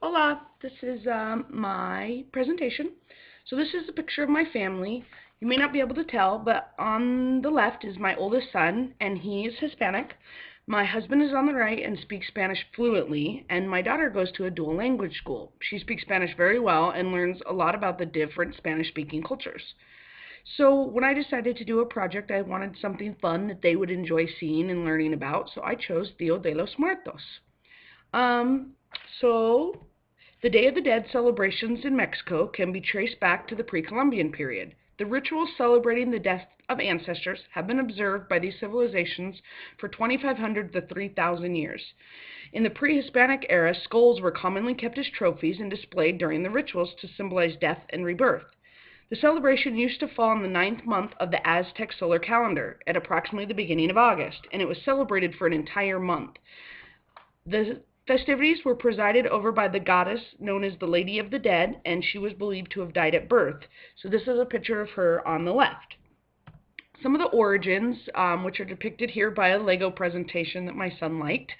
Hola, this is my presentation. So this is a picture of my family. You may not be able to tell, but on the left is my oldest son, and he is Hispanic. My husband is on the right and speaks Spanish fluently, and my daughter goes to a dual language school. She speaks Spanish very well and learns a lot about the different Spanish-speaking cultures. So when I decided to do a project, I wanted something fun that they would enjoy seeing and learning about, so I chose Dia de los Muertos. Um, so the Day of the Dead celebrations in Mexico can be traced back to the pre-Columbian period. The rituals celebrating the death of ancestors have been observed by these civilizations for 2,500 to 3,000 years. In the pre-Hispanic era, skulls were commonly kept as trophies and displayed during the rituals to symbolize death and rebirth. The celebration used to fall in the ninth month of the Aztec solar calendar, at approximately the beginning of August, and it was celebrated for an entire month. The festivities were presided over by the goddess known as the Lady of the Dead, and she was believed to have died at birth. So this is a picture of her on the left. Some of the origins, which are depicted here by a Lego presentation that my son liked.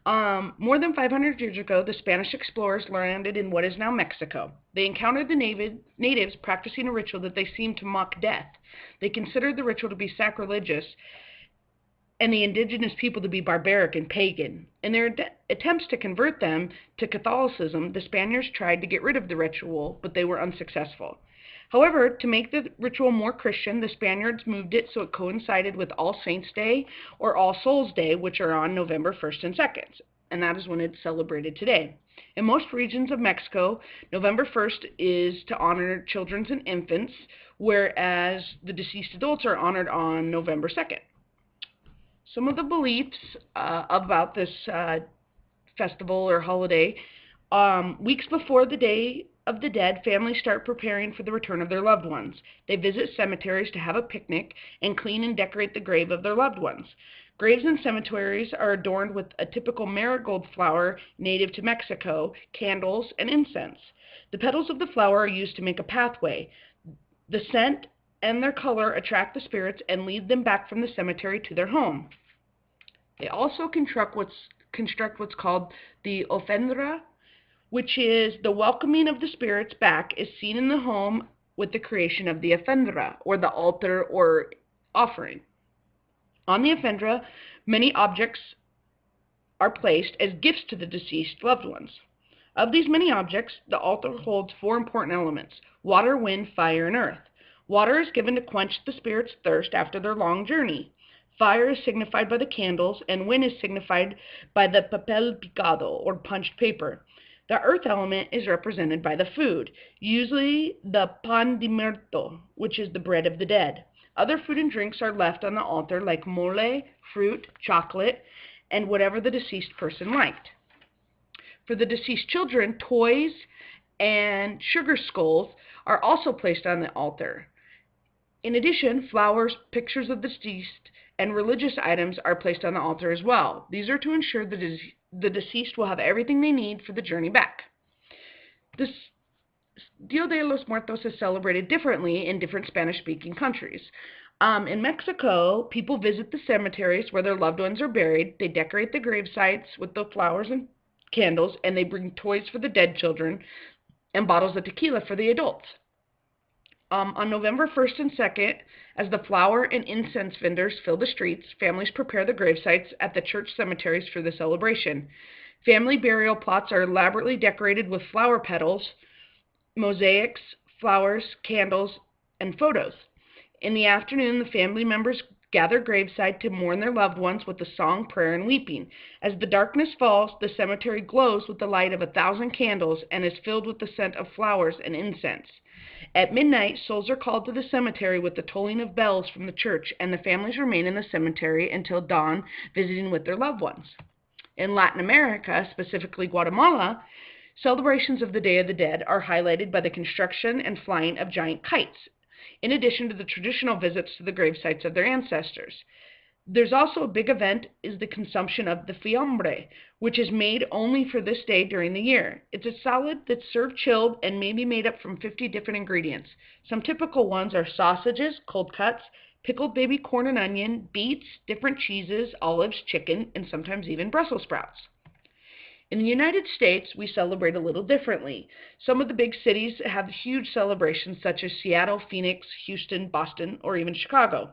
More than 500 years ago, the Spanish explorers landed in what is now Mexico. They encountered the natives practicing a ritual that they seemed to mock death. They considered the ritual to be sacrilegious and the indigenous people to be barbaric and pagan. In their attempts to convert them to Catholicism, the Spaniards tried to get rid of the ritual, but they were unsuccessful. However, to make the ritual more Christian, the Spaniards moved it so it coincided with All Saints' Day or All Souls' Day, which are on November 1st and 2nd, and that is when it's celebrated today. In most regions of Mexico, November 1st is to honor children and infants, whereas the deceased adults are honored on November 2nd. Some of the beliefs about this festival or holiday, weeks before the Day of the Dead, families start preparing for the return of their loved ones. They visit cemeteries to have a picnic and clean and decorate the grave of their loved ones. Graves in cemeteries are adorned with a typical marigold flower native to Mexico, candles, and incense. The petals of the flower are used to make a pathway. The scent and their color attract the spirits and lead them back from the cemetery to their home. They also construct what's called the ofrenda, which is the welcoming of the spirits back is seen in the home with the creation of the ofrenda, or the altar or offering. On the ofrenda, many objects are placed as gifts to the deceased loved ones. Of these many objects, the altar holds four important elements: water, wind, fire, and earth. Water is given to quench the spirit's thirst after their long journey. Fire is signified by the candles, and wind is signified by the papel picado, or punched paper. The earth element is represented by the food, usually the pan de muerto, which is the bread of the dead. Other food and drinks are left on the altar, like mole, fruit, chocolate, and whatever the deceased person liked. For the deceased children, toys and sugar skulls are also placed on the altar. In addition, flowers, pictures of the deceased, and religious items are placed on the altar as well. These are to ensure that the deceased will have everything they need for the journey back. This Dia de los Muertos is celebrated differently in different Spanish-speaking countries. In Mexico, people visit the cemeteries where their loved ones are buried. They decorate the grave sites with the flowers and candles, and they bring toys for the dead children and bottles of tequila for the adults. On November 1st and 2nd, as the flower and incense vendors fill the streets, families prepare the grave sites at the church cemeteries for the celebration. Family burial plots are elaborately decorated with flower petals, mosaics, flowers, candles, and photos. In the afternoon, the family members gather graveside to mourn their loved ones with the song, prayer, and weeping. As the darkness falls, the cemetery glows with the light of 1,000 candles and is filled with the scent of flowers and incense. At midnight, souls are called to the cemetery with the tolling of bells from the church, and the families remain in the cemetery until dawn, visiting with their loved ones. In Latin America, specifically Guatemala, celebrations of the Day of the Dead are highlighted by the construction and flying of giant kites, in addition to the traditional visits to the grave sites of their ancestors. There's also a big event is the consumption of the fiambre, which is made only for this day during the year. It's a salad that's served chilled and may be made up from 50 different ingredients. Some typical ones are sausages, cold cuts, pickled baby corn and onion, beets, different cheeses, olives, chicken, and sometimes even Brussels sprouts. In the United States, we celebrate a little differently. Some of the big cities have huge celebrations such as Seattle, Phoenix, Houston, Boston, or even Chicago.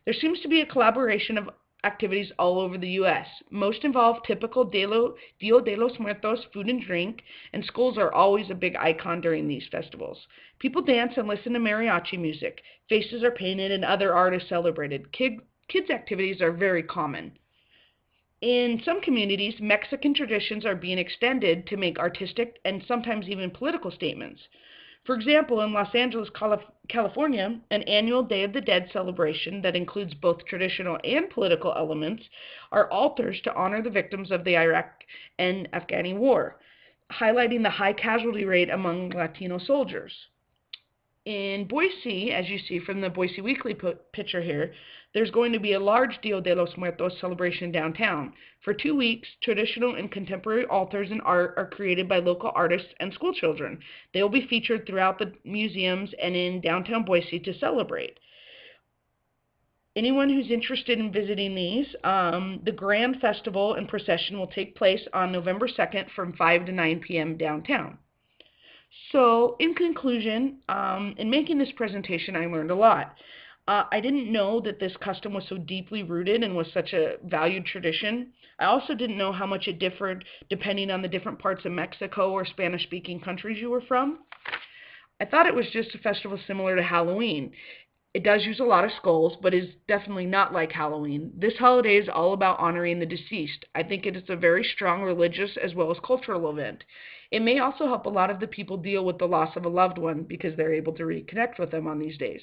There seems to be a collaboration of activities all over the U.S. Most involve typical Dia de los Muertos food and drink, and schools are always a big icon during these festivals. People dance and listen to mariachi music. Faces are painted and other art is celebrated. Kids' activities are very common. In some communities, Mexican traditions are being extended to make artistic and sometimes even political statements. For example, in Los Angeles, California, an annual Day of the Dead celebration that includes both traditional and political elements are altars to honor the victims of the Iraq and Afghani war, highlighting the high casualty rate among Latino soldiers. In Boise, as you see from the Boise Weekly picture here, there's going to be a large Dia de los Muertos celebration downtown. For 2 weeks, traditional and contemporary altars and art are created by local artists and school children. They will be featured throughout the museums and in downtown Boise to celebrate. Anyone who's interested in visiting these, the Grand Festival and Procession will take place on November 2nd from 5 to 9 p.m. downtown. So, in conclusion, in making this presentation, I learned a lot. I didn't know that this custom was so deeply rooted and was such a valued tradition. I also didn't know how much it differed depending on the different parts of Mexico or Spanish-speaking countries you were from. I thought it was just a festival similar to Halloween. It does use a lot of skulls, but is definitely not like Halloween. This holiday is all about honoring the deceased. I think it is a very strong religious as well as cultural event. It may also help a lot of the people deal with the loss of a loved one because they're able to reconnect with them on these days.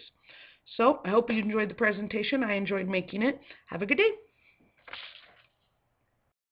So, I hope you enjoyed the presentation. I enjoyed making it. Have a good day.